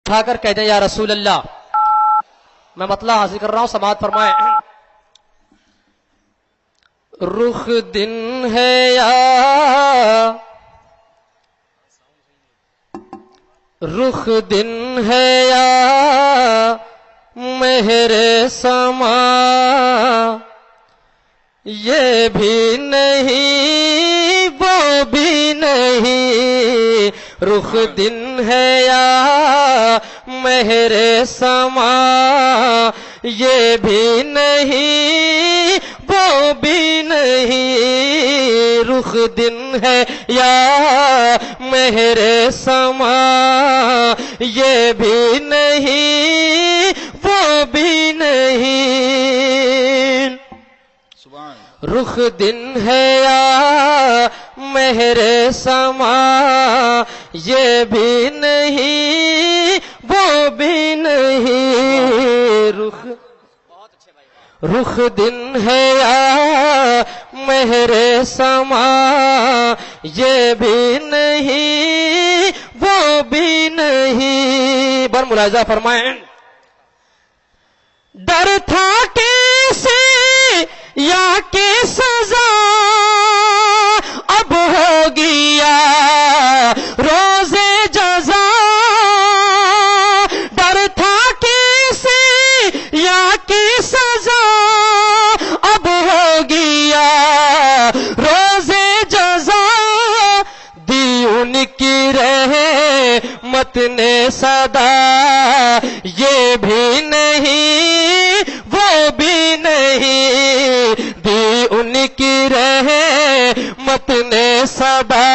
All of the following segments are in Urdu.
اٹھا کر کہتے ہیں یا رسول اللہ. میں مطلع حاصل کر رہا ہوں، سماعت فرمائیں. رخ دن ہے یا رخ دن ہے یا مہر سما، یہ بھی نہیں وہ بھی نہیں. رخ دن ہے یا مہر سما، یہ بھی نہیں وہ بھی نہیں. رخ دن ہے یا مہر سما، یہ بھی نہیں وہ بھی نہیں. رخ دن ہے یا مہر سما، یہ بھی نہیں وہ بھی نہیں. رخ دن ہے یا مہر سما، یہ بھی نہیں وہ بھی نہیں. بر ملاحظہ فرمائیں. ڈر تھا کیسے یا کہ سزا اب ہوگی یا روز جزا. ڈر تھا کیسے یا کہ سزا اب ہوگی یا روز جزا. دی ان کی رحمت نے صدا، یہ بھی نہیں وہ بھی نہیں. دی ان کی رحمت نے صدا،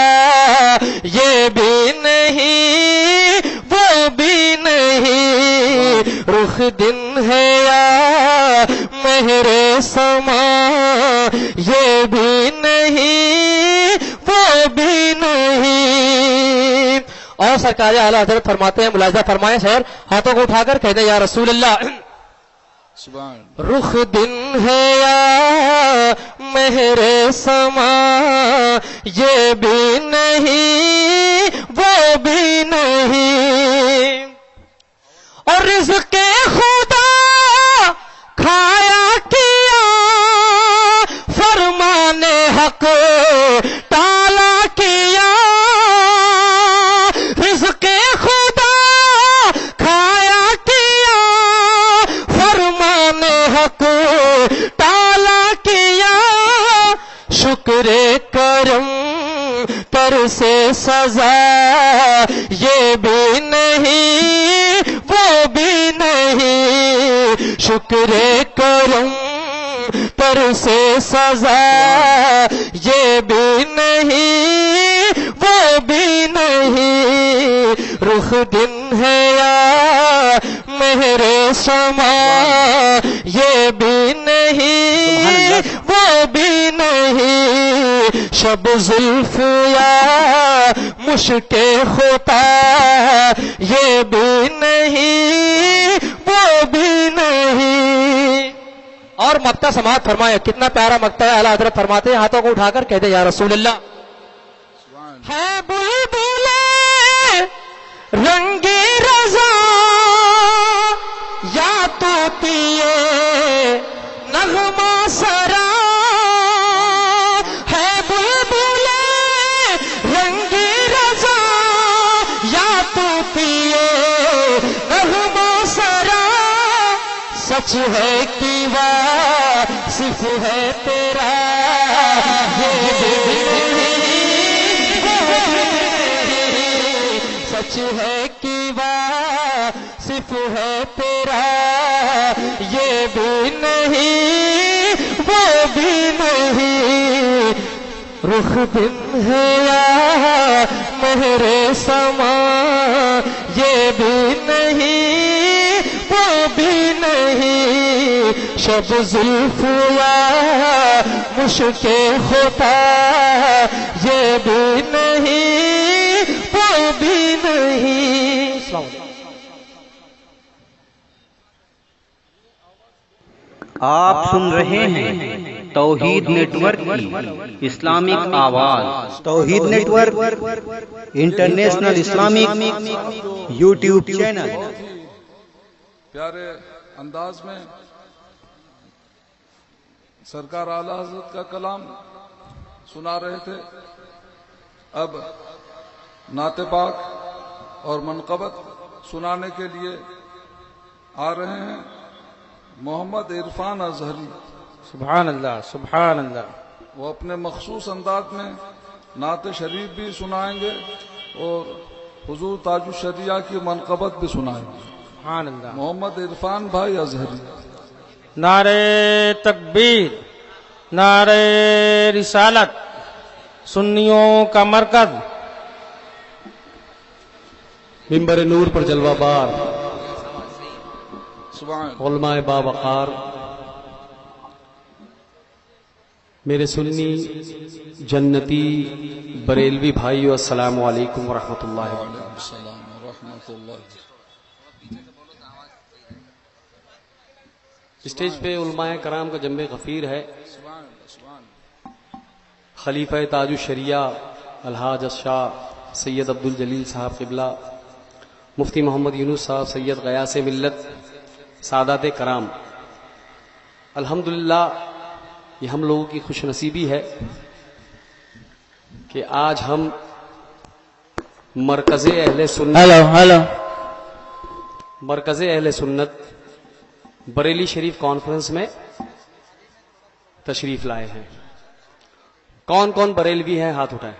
یہ بھی نہیں وہ بھی نہیں. رخ دن ہے یا مہر سما، یہ بھی نہیں وہ بھی نہیں. اور سرکار اعلی حضرت فرماتے ہیں، ملاحظہ فرمائیں خیر، ہاتھوں کو اٹھا کر کہتے ہیں یا رسول اللہ. رخ دن ہے یا مہر سما، یہ بھی نہیں وہ بھی نہیں. اور رزق خدا کھایا کیا، فرمان حق ٹالا کیا. رزق خدا کھایا کیا، فرمان حق ٹالا کیا. شکر کرم پر سے سزا، یہ بھی نہیں وہ بھی نہیں. شکر کرم پر سے سزا، یہ بھی نہیں وہ بھی نہیں. رخ دن ہے یا مہر سما، یہ بھی نہیں وہ بھی نہیں. شب زلف یا مشک خطا، یہ بھی نہیں وہ بھی نہیں. اور مقطع سماعت فرمائے، کتنا پیارا مقطع ہے. اعلی حضرت فرماتے ہیں، ہاتھوں کو اٹھا کر کہتے ہیں یا رسول اللہ. ہے بلبلے رنگی رضا یا تو پیے نغمہ سرا. ہے بلبلے رنگی رضا یا تو پیے نغمہ سرا. سچ ہے کہ واصف ہے تیرا، سچ ہے کہ واصف ہے تیرا، یہ بھی نہیں وہ بھی نہیں. رخ دن ہے یا مہر سما، یہ بھی نہیں وہ بھی نہیں. شب زلف یا مشک خطا، یہ بھی نہیں وہ بھی نہیں. آپ سن رہے ہیں توحید نیٹ ورک کی اسلامک آواز، Tawheed network international Islamic YouTube channel پیارے انداز میں سرکار اعلی حضرت کا کلام سنا رہے تھے. اب نعت پاک اور منقبت سنانے کے لیے آ رہے ہیں محمد عرفان اظہری. سبحان اللہ سبحان اللہ. وہ اپنے مخصوص انداز میں نعت شریف بھی سنائیں گے اور حضور تاج الشریعہ کی منقبت بھی سنائیں گے. سبحان اللہ. محمد عرفان بھائی اظہری. نعرے تکبیر، نعرے رسالت، سنیوں کا مرکز، منبر نور پر جلوہ بار سبحان علماء باوقار، میرے سنی جنتی بریلوی بھائیو، السلام علیکم ورحمۃ اللہ وبرکاتہ. السلام ورحمۃ اللہ. اسٹیج پہ علماء کرام کا جنب غفیر ہے. خلیفہ تاج الشریعہ الحاج الشاہ سید عبد الجلیل صاحب قبلہ، مفتی محمد یونس صاحب سید غیاث ملت، سادات کرام، الحمدللہ یہ ہم لوگوں کی خوش نصیبی ہے کہ آج ہم مرکز اہل سنت بریلی شریف کانفرنس میں تشریف لائے ہیں. کون کون بریلوی ہیں ہاتھ اٹھائیں.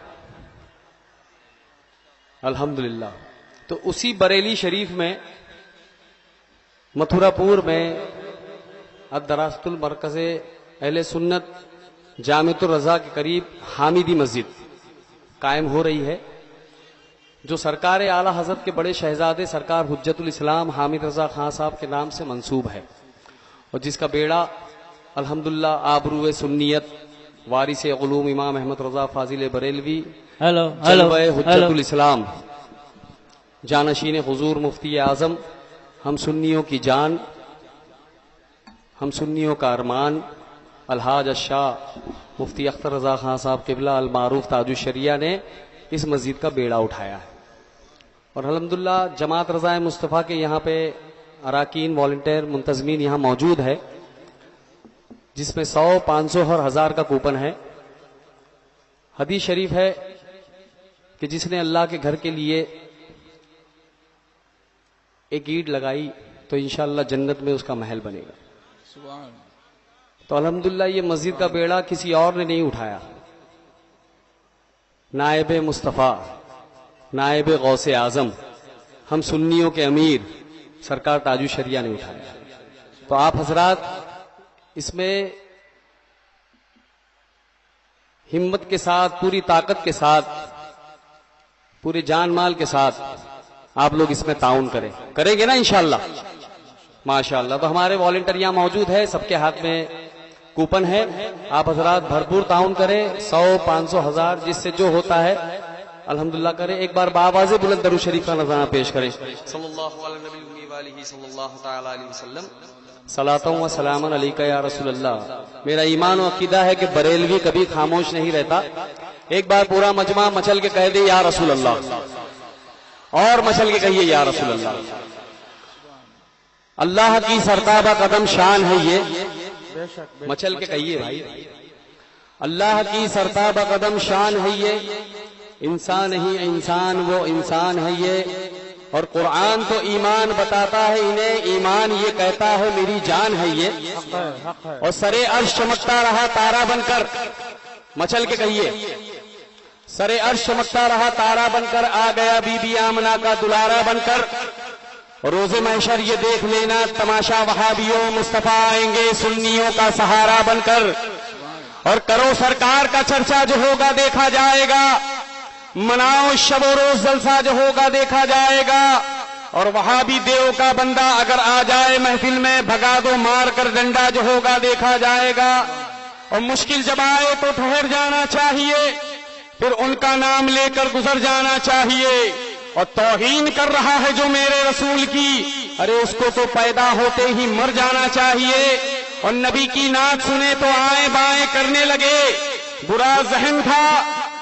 الحمدللہ. تو اسی بریلی شریف میں متھرا پور میں الدراست المرکز اہل سنت جامعۃ الرضا کے قریب حامدی مسجد قائم ہو رہی ہے، جو سرکار اعلی حضرت کے بڑے شہزادے سرکار حجت الاسلام حامد رضا خان صاحب کے نام سے منسوب ہے، اور جس کا بیڑا الحمدللہ آبرو سنیت وارث علوم امام احمد رضا فاضل بریلوی جلوہ حجت الاسلام جانشین حضور مفتی اعظم، ہم سنیوں کی جان، ہم سنیوں کا ارمان، الحاج الشاہ مفتی اختر رضا خان صاحب قبلہ المعروف تاج الشریعہ نے اس مسجد کا بیڑا اٹھایا ہے. اور الحمدللہ جماعت رضا مصطفیٰ کے یہاں پہ اراکین والنٹیر منتظمین یہاں موجود ہے، جس میں 100 500 اور 1000 کا کوپن ہے. حدیث شریف ہے کہ جس نے اللہ کے گھر کے لیے ایک اینٹ لگائی تو انشاءاللہ جنت میں اس کا محل بنے گا. سبحان. تو الحمدللہ یہ مسجد کا بیڑا کسی اور نے نہیں اٹھایا، نائب مصطفیٰ، نائب غوث اعظم، ہم سنیوں کے امیر سرکار تاج الشریعہ نے اٹھایا. تو آپ حضرات اس میں ہمت کے ساتھ، پوری طاقت کے ساتھ، پورے جان مال کے ساتھ آپ لوگ اس میں تعاون کریں گے نا انشاءاللہ. ماشاءاللہ. تو ہمارے والنٹر یہاں موجود ہے، سب کے ہاتھ میں کوپن ہے. آپ حضرات بھرپور تعاون کریں، 100 500 1000 جس سے جو ہوتا ہے الحمدللہ کریں. ایک بار بآواز بلند درود شریف کا نذرانہ پیش کریں. صلی اللہ علی نبی الامی والہ صلی اللہ تعالی علیہ وسلم. صلاۃ و سلام علیک یا رسول اللہ. میرا ایمان و عقیدہ ہے کہ بریلوی کبھی خاموش نہیں رہتا. ایک بار پورا مجمع مچل کے کہہ دے یا رسول اللہ، اور مچل کے کہیے یا رسول اللہ. اللہ کی سرتابہ قدم شان ہے یہ، مچل کے کہیے بھائی. اللہ کی سرتابہ قدم شان ہے یہ، انسان ہی انسان وہ انسان ہے یہ. اور قرآن تو ایمان بتاتا ہے انہیں، ایمان یہ کہتا ہے میری جان ہے یہ. اور سرے عرش چمکتا رہا تارا بن کر، مچل کے کہیے سرے عرش چمکتا رہا تارا بن کر، آ گیا بی بی آمنہ کا دلارا بن کر. روز محشر یہ دیکھ لینا تماشا وہابیوں، مصطفیٰ آئیں گے سنیوں کا سہارا بن کر. اور کرو سرکار کا چرچا جو ہوگا دیکھا جائے گا، مناؤ شب و روز جلسہ جو ہوگا دیکھا جائے گا. اور وہابی دیو کا بندہ اگر آ جائے محفل میں، بھگا دو مار کر ڈنڈا جو ہوگا دیکھا جائے گا. اور مشکل جب آئے تو ٹھہر جانا چاہیے، پھر ان کا نام لے کر گزر جانا چاہیے. اور توہین کر رہا ہے جو میرے رسول کی، ارے اس کو تو پیدا ہوتے ہی مر جانا چاہیے. اور نبی کی نعت سنے تو آئیں بائیں کرنے لگے، برا ذہن تھا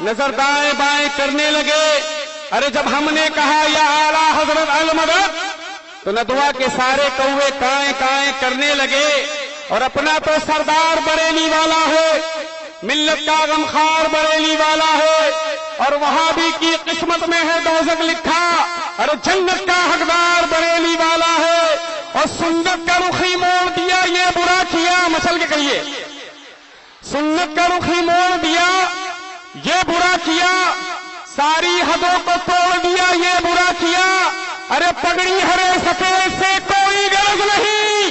نظر دائیں بائیں کرنے لگے۔ ارے جب ہم نے کہا یا اعلی حضرت المدد تو ندوہ کے سارے کوے کائیں کائیں کرنے لگے، اور اپنا تو سردار بریلی والا ہے، ملت کا غمخوار بریلی والا ہے، اور وہابی کی قسمت میں ہے دوزخ لکھا، اور جنت کا حقدار بریلی والا ہے، اور سنت کا رخی موڑ دیا یہ برا کیا، مسل کے کہیے سنت کا رخی موڑ دیا یہ برا کیا، ساری حدوں کو توڑ دیا یہ برا کیا۔ ارے پگڑی ہرے سفید سے کوئی غرض نہیں،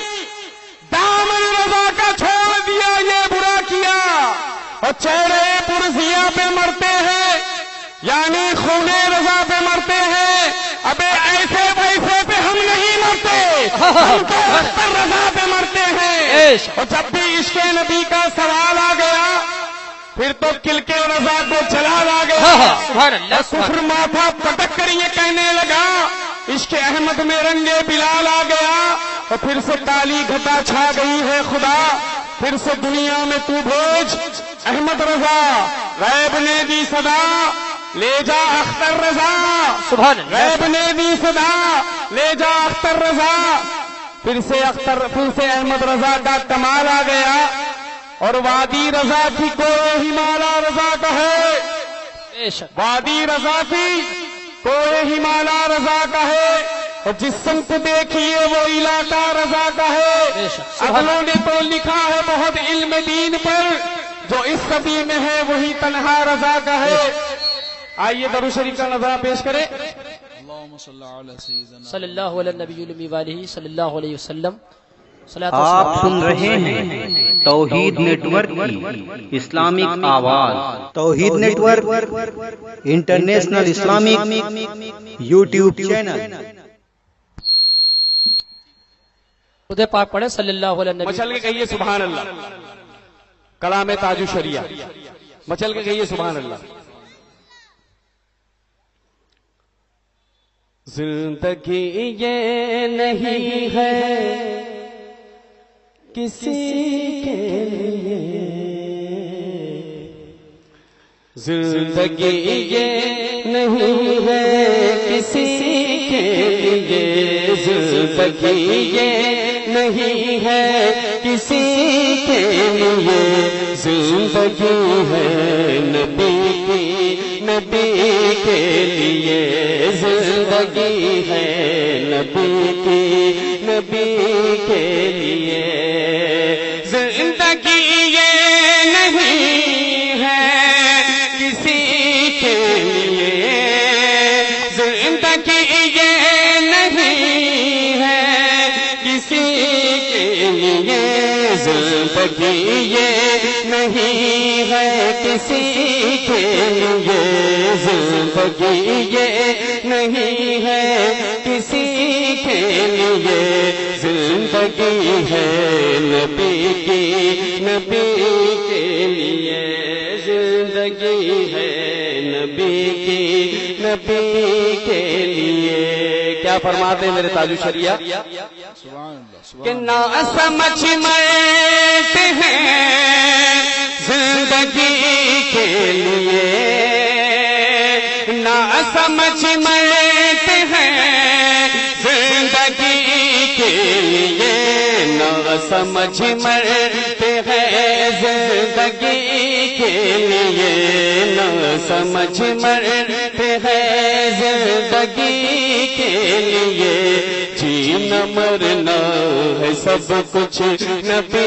دامن رضا کا چھوڑ دیا یہ برا کیا، اور چہرے پرزیا پہ مرتے ہیں یعنی خون رضا پہ مرتے ہیں۔ ابے ایسے ویسے پہ ہم نہیں مرتے، ہم تو اختر رضا پہ مرتے ہیں۔ اور جب بھی عشق نبی کا سوال آ گیا پھر تو کلکے رضا کو جلال آ گیا، سبحان اللہ، کفر ماتھا پٹک کر یہ کہنے لگا عشق احمد میں رنگے بلال آ گیا، اور پھر سے کالی گھٹا چھا گئی ہے خدا، پھر سے دنیا میں تو بھیج احمد رضا، غیب نے دی صدا لے جا اختر رضا، سبحان اللہ، غیب نے دی صدا لے جا اختر رضا، پھر سے احمد رضا کا کمال آ گیا، اور وادی رضا کی کوئے ہمالا رضا کا ہے، بے شک، وادی رضا کی کوئے ہمالا رضا کا ہے، اور جس سمت دیکھیے وہ علاقہ رضا کا ہے۔ بے شک، اگلوں نے تو لکھا ہے بہت علم دین پر، جو اس صدی میں ہے وہی تنہا رضا کا ہے۔ آئیے درود شریف کا نظرہ پیش کریں۔ صلی اللہ علیہ نبی المی والہ صلی اللہ علیہ وسلم۔ آپ سن رہے ہیں توحید نیٹ ورک کی اسلامک آواز، Tawheed network international Islamic YouTube channel. خود پاک پڑھیں صلی اللہ علیہ نبی۔ مچل کے کہیے سبحان اللہ، کلام تاج الشریعہ، مچل کے کہیے سبحان اللہ۔ زندگی یہ نہیں ہے کسی کے لیے، زندگی یہ نہیں ہے کسی کے لیے، زندگی یہ نہیں ہے کسی کے لیے، زندگی ہے نبی کی، نبی کے لیے، زندگی ہے نبی کی، نبی کے لیے، زندگی یہ نہیں ہے کسی کے لیے، زندگی یہ نہیں ہے کسی کے لیے، زندگی یہ نہیں ہے کسی کے لیے، زندگی یہ نہیں ہے کسی کے لیے، زندگی ہے نبی کی، نبی کے لیے، زندگی ہے نبی کی، نبی کے لیے۔ کیا فرماتے ہیں میرے تاج الشریعہ کہ نہ سمجھ مرتے ہیں زندگی کے لیے، نہ سمجھ مرتے ہیں زندگی کے لیے، نہ سمجھ مرتے ہیں زندگی کے لیے، نہ سمجھ مرتے ہیں زندگی کے لیے، جینا مرنا ہے سب کچھ نبی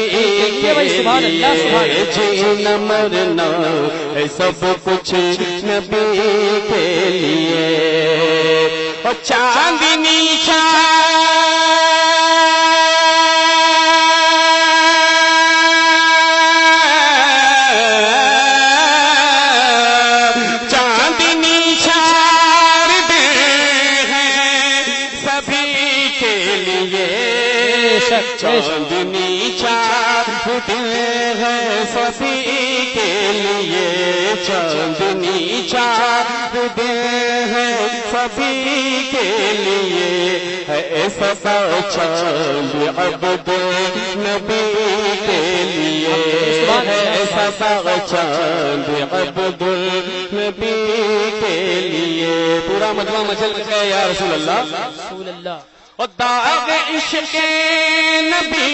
کے لیے، جینا مرنا ہے سب کچھ نبی کے لیے، اور چاندنی چاندنی چاہتے ہیں سبھی کے لیے، چاندنی چاہتے ہیں سبھی کے لیے ہے سدا چاند عبد نبی کے لیے ہے سدا چاند عبد نبی کے لیے. پورا مجمع مچل کے کہے یا رسول اللہ رسول اللہ. اور داغ عشق نبی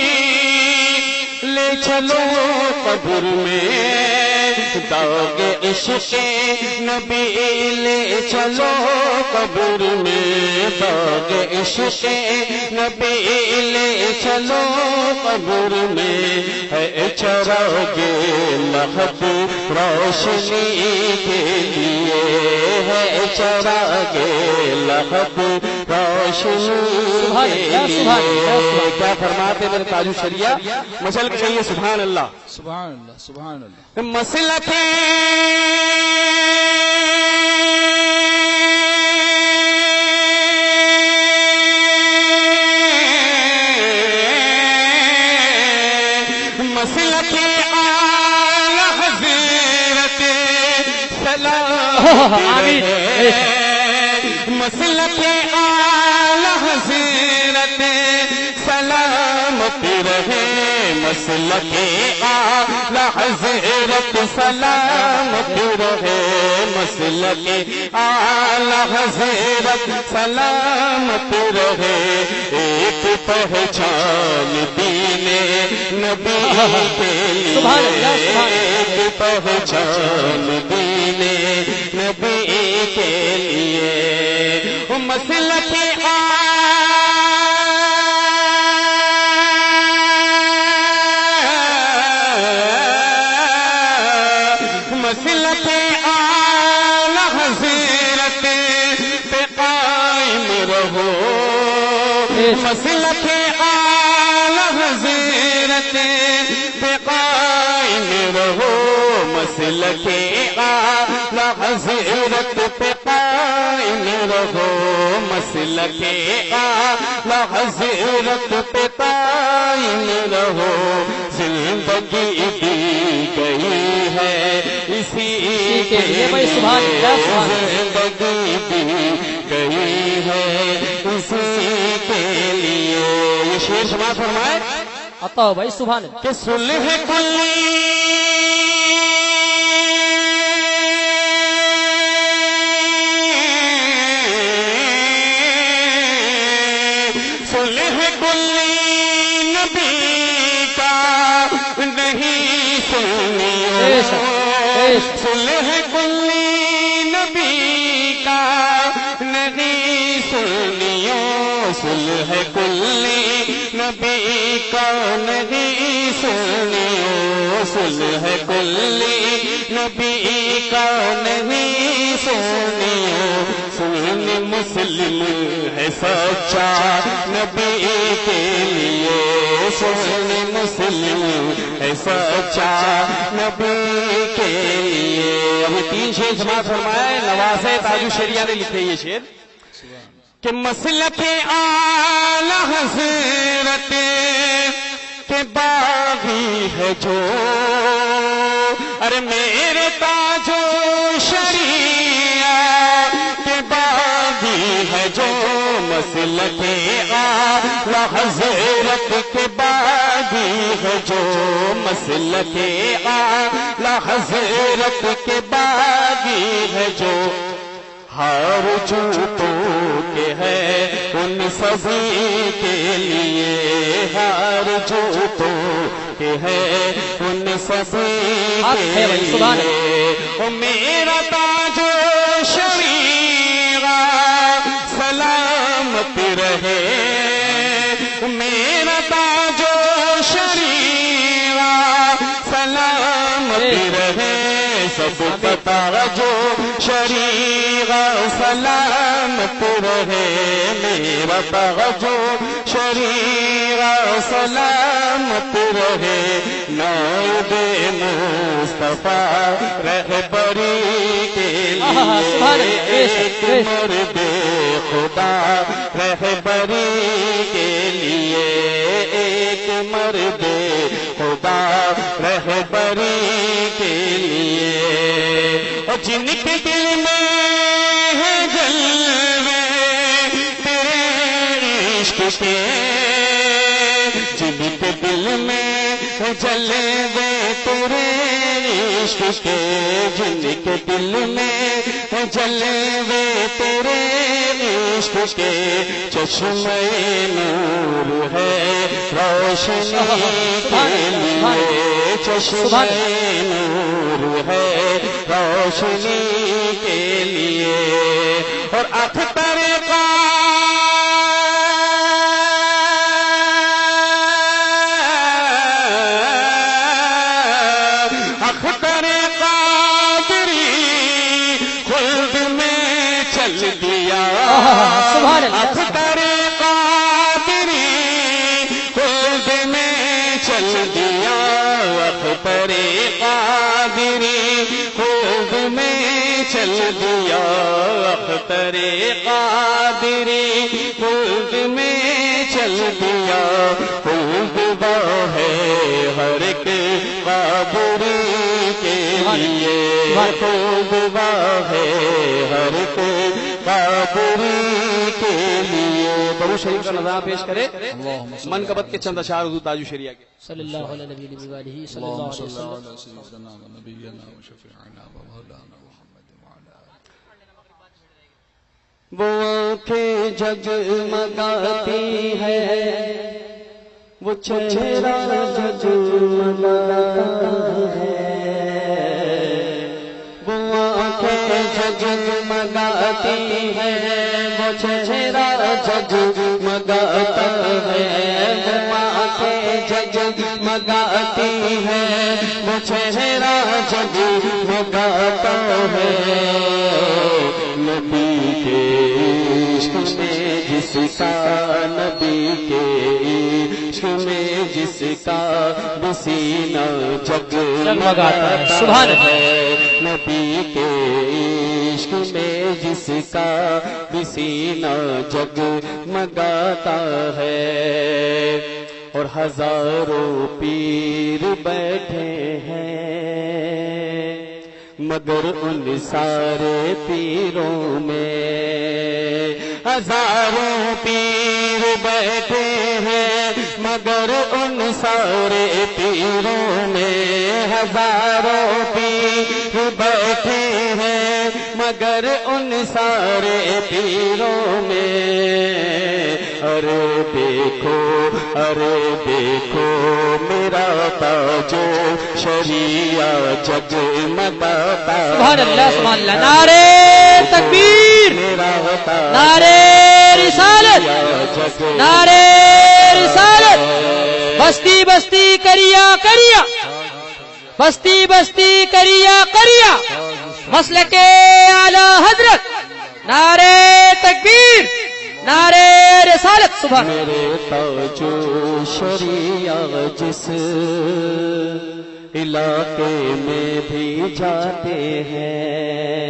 لے چلو قبر میں، داغ عشق نبی لے چلو قبر میں، داغ عشق نبی لے چلو قبر میں، ہے چراغ لہب روشنی کے لیے، ہے چراغ لہب روشنی کے لیے. کیا فرماتے میرے تاج الشریعہ؟ مچل کے کہیے سبحان اللہ. سبحان اللہ سبحان اللہ. مسلک مسلک اعلی حضرت سلام مسلک اعلی حضرت سلامت رہے، مسلک اعلی حضرت سلامت رہے، مسلک اعلی حضرت سلامت رہے. ایک پہچان دین نبی کے لیے، ایک پہچان دین نبی کے لیے. مسلک مسلک اعلی حضرت پہ قائم رہو، مسلک اعلی حضرت پہ قائم رہو، مسلک اعلی حضرت پہ قائم رہو، مسلک اعلی حضرت پہ قائم رہو. زندگی دی گئی ہے اسی کے لیے، زندگی دی گئی ہے اسی کے لیے. یہ شعر سماعت فرمائے عطا بھائی سبحان اللہ. کہ صلح کلی صلح کلی نبی کا نہیں سنیو، صلح کلی نبی کا نہیں سنیو، صلح کلی نبی کا نہیں سنیو، صلح کلی نبی کا نہیں سنیو. سن مسلم ہے سچا نبی کے لیے، سن مسلم ہے سچا نبی کے لیے. ابھی 3 شعر سماعت فرمائے. نواز تاج الشریعہ نے لکھے یہ شعر کہ مسلک اعلی حضرت کے باغی ہے جو، ارے میرے تاج شریعہ کے باغی ہے جو، مسلک اعلی حضرت کے باغی ہے جو، مسلک اعلی حضرت کے باغی ہے جو. ہار جوتوں کے ہے ان سبھی کے لیے، ہار جوتوں کے ہے ان سبھی کے لیے. او میرا تاج شریعہ سلامت رہے، میرا تاج شریعہ سلامت رہے، سب کا تاج شریعہ سلامت رہے، میرا تاج شریعہ سلامت رہے. نائب مصطفیٰ رہبری کے لیے، ایک مرد خدا رہبری کے لیے، ایک مرد خدا رہبری کے لیے. اور جن کے دل میں ہے جل کے جن کے دل میں جلوے تیرے عشق کے جن کے دل میں جلوے تیرے عشق کے چشمے نور ہے روشنی کے لیے چشمے نور ہے روشنی کے لیے اور اختر اختر قادری خود میں چل دیا اختر قادری خود میں چل دیا اختر قادری خود میں چل دیا خود ہے ہر ایک قادری کے لیے خود ہے ہر ایک قادری کے لیے برو شریف کا نظام پیش کرے منقبت کے چند اشعار حضور تاج الشریعہ کے صلی اللہ علیہ نبی وآلہ صلی اللہ علیہ وسلم وہ آنکھیں جگمگاتی ہے وہ چہرہ جگمگاتا ہے وہ آنکھیں جگمگاتی ہے وہ چہرہ جگمگاتا ہے وہ آنکھیں جگمگاتی ہے وہ چہرہ جگمگاتا ہے نبی کے عشق میں جس کا نبی کے عشق میں جس کا بسینہ جگمگاتا ہے نبی کے عشق میں جس کا بسینہ جگمگاتا ہے اور ہزاروں پیر بیٹھے ہیں مگر ان سارے پیروں میں ہزاروں پیر بیٹھے ہیں مگر ان سارے پیروں میں ہزاروں پیر بیٹھے ہیں مگر ان سارے پیروں میں ارے دیکھو میرا تاجو شریعہ جگمگاتا سبحان اللہ سبحان اللہ نعرے تکبیر نعرے رسالت نعرے رسالت بستی بستی کریا کریا بستی بستی کریا کریا مسلک اعلی حضرت نعرے تکبیر نعرے رسالت سبحان میرے تاجو شریعہ جس علاقے میں بھی جاتے ہیں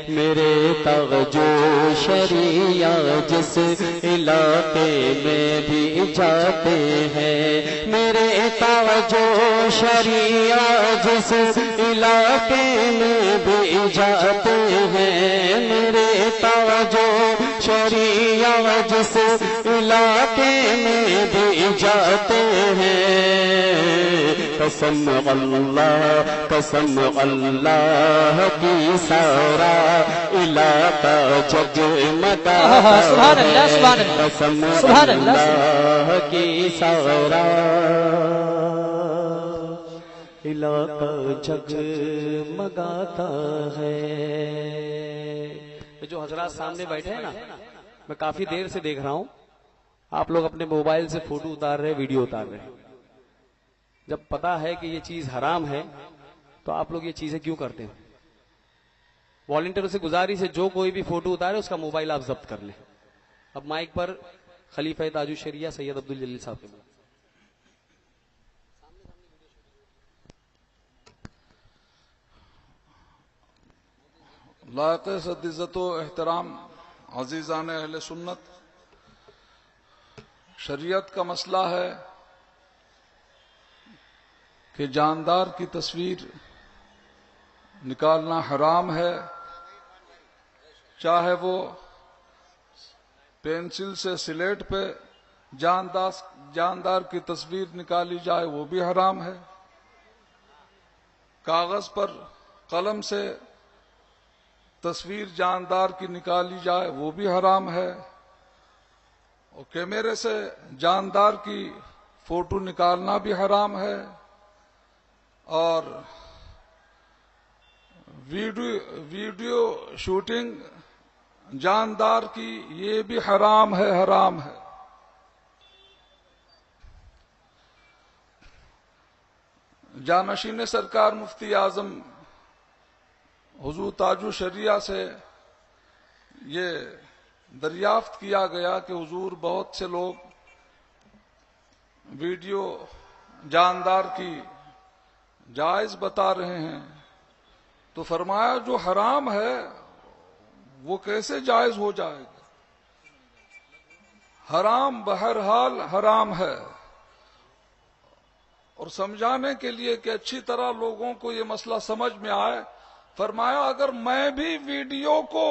میرے تاجو شریعہ جس علاقے میں بھی جاتے ہیں میرے تاجو شریعہ جس علاقے میں بھی جاتے ہیں میرے تاجو شریعہ جس علاقے میں بھی جاتے ہیں قسم اللہ کی سارا علاقہ جگمگاتا ہے قسم اللہ کی سارا علاقہ جگمگاتا ہے جو حضرات سامنے بیٹھے ہیں نا میں کافی دیر سے دیکھ رہا ہوں آپ لوگ اپنے موبائل سے فوٹو اتار رہے ویڈیو اتار رہے جب پتا ہے کہ یہ چیز حرام ہے تو آپ لوگ یہ چیزیں کیوں کرتے ہیں والنٹیئر سے گزارش ہے جو کوئی بھی فوٹو اتارے اس کا موبائل آپ ضبط کر لیں اب مائک پر خلیفہ تاج الشریعہ سید عبدالجلیل صاحب کے لائق صد عزت و احترام عزیزان اہل سنت شریعت کا مسئلہ ہے کہ جاندار کی تصویر نکالنا حرام ہے چاہے وہ پینسل سے سلیٹ پہ جاندار کی تصویر نکالی جائے وہ بھی حرام ہے، کاغذ پر قلم سے تصویر جاندار کی نکالی جائے وہ بھی حرام ہے، اور کیمرے سے جاندار کی فوٹو نکالنا بھی حرام ہے، اور ویڈیو شوٹنگ جاندار کی یہ بھی حرام ہے۔ جانشین سرکار مفتی اعظم حضور تاج الشریعہ سے یہ دریافت کیا گیا کہ حضور بہت سے لوگ ویڈیو جاندار کی جائز بتا رہے ہیں، تو فرمایا جو حرام ہے وہ کیسے جائز ہو جائے گا؟ حرام بہرحال حرام ہے۔ اور سمجھانے کے لیے کہ اچھی طرح لوگوں کو یہ مسئلہ سمجھ میں آئے، فرمایا اگر میں بھی ویڈیو کو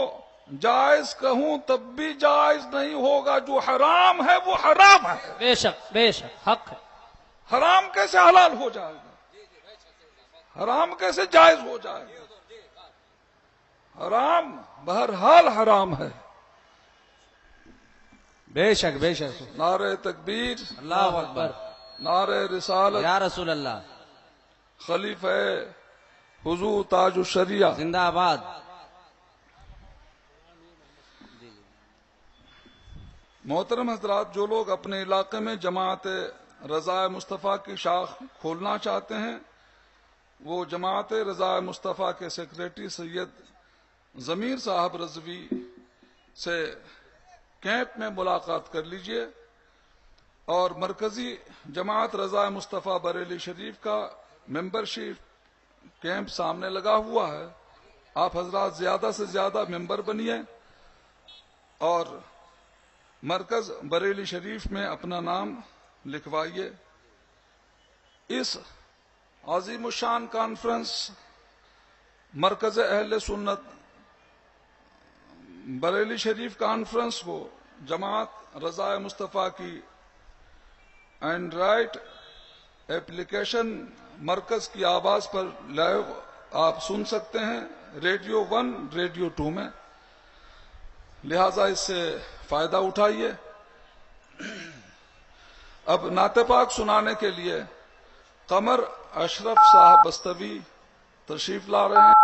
جائز کہوں تب بھی جائز نہیں ہوگا، جو حرام ہے وہ حرام ہے۔ بے شک حق ہے۔ حرام کیسے حلال ہو جائے گا؟ حرام کیسے جائز ہو جائے گا؟ حرام بہرحال حرام ہے۔ بے شک نعرہ تکبیر، اللہ اکبر، نعرہ رسالت، یا رسول اللہ، خلیفہ حضور تاج الشریعہ زندہ آباد۔ محترم حضرات، جو لوگ اپنے علاقے میں جماعت رضا مصطفیٰ کی شاخ کھولنا چاہتے ہیں وہ جماعت رضا مصطفیٰ کے سیکریٹری سید ضمیر صاحب رضوی سے کیمپ میں ملاقات کر لیجئے، اور مرکزی جماعت رضا مصطفیٰ بریلی شریف کا ممبرشپ کیمپ سامنے لگا ہوا ہے، آپ حضرات زیادہ سے زیادہ ممبر بنیے اور مرکز بریلی شریف میں اپنا نام لکھوائیے۔ اس عظیم الشان کانفرنس مرکز اہل سنت بریلی شریف کانفرنس کو جماعت رضا مصطفیٰ کی اینڈرائڈ ایپلیکیشن مرکز کی آواز پر لائیو آپ سن سکتے ہیں، ریڈیو 1 ریڈیو 2 میں، لہذا اس سے فائدہ اٹھائیے۔ اب نعت پاک سنانے کے لیے قمر اشرف صاحب بستوی تشریف لا رہے ہیں۔